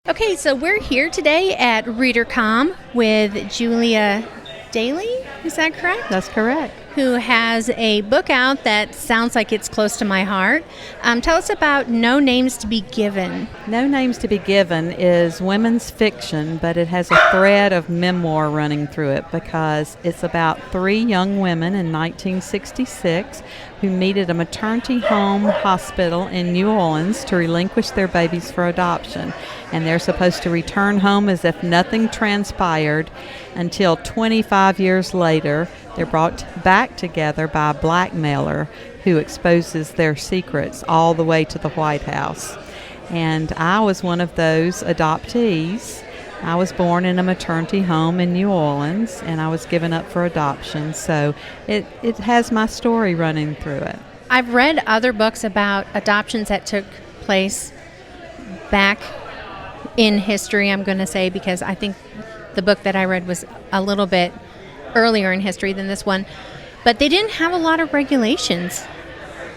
Okay, so we're here today at ReaderCon with Julia Daly, is that correct? That's correct. Who has a book out that sounds like it's close to my heart. Tell us about No Names to Be Given. No Names to Be Given is women's fiction, but it has a thread of memoir running through it because it's about three young women in 1966 who meet at a maternity home hospital in New Orleans to relinquish their babies for adoption. And they're supposed to return home as if nothing transpired until 25 years later, they're brought back together by a blackmailer who exposes their secrets all the way to the White House. And I was one of those adoptees. I was born in a maternity home in New Orleans, and I was given up for adoption. So it has my story running through it. I've read other books about adoptions that took place back in history, I'm going to say, because I think the book that I read was a little bit earlier in history than this one. But they didn't have a lot of regulations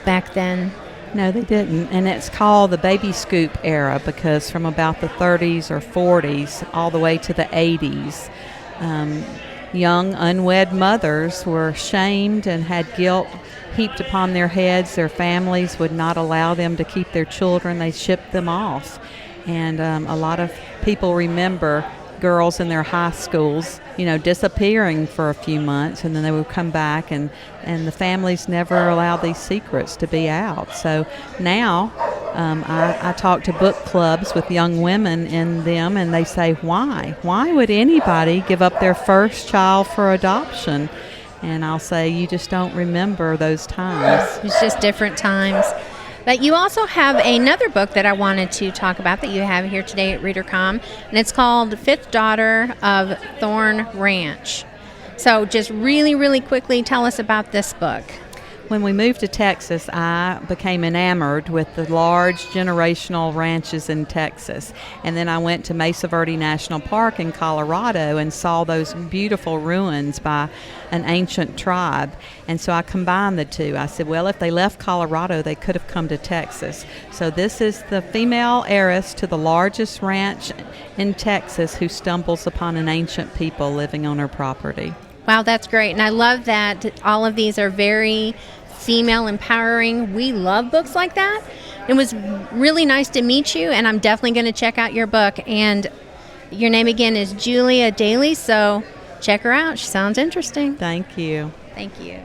back then. No, they didn't. And it's called the baby scoop era because from about the 30s or 40s all the way to the 80s, young unwed mothers were shamed and had guilt heaped upon their heads. Their families would not allow them to keep their children. They shipped them off. And a lot of people remember girls in their high schools, disappearing for a few months, and then they would come back, and the families never allowed these secrets to be out. So now I talk to book clubs with young women in them, and they say, why? Why would anybody give up their first child for adoption? And I'll say, you just don't remember those times. It's just different times. But you also have another book that I wanted to talk about that you have here today at ReaderCon, and it's called Fifth Daughter of Thorn Ranch. So just really, really quickly tell us about this book. When we moved to Texas, I became enamored with the large generational ranches in Texas. And then I went to Mesa Verde National Park in Colorado and saw those beautiful ruins by an ancient tribe. And so I combined the two. I said, well, if they left Colorado, they could have come to Texas. So this is the female heiress to the largest ranch in Texas who stumbles upon an ancient people living on her property. Wow, that's great. And I love that all of these are very female empowering. We love books like that. It was really nice to meet you, and I'm definitely going to check out your book. And your name again is Julia Daly, so check her out. She sounds interesting. Thank you. Thank you.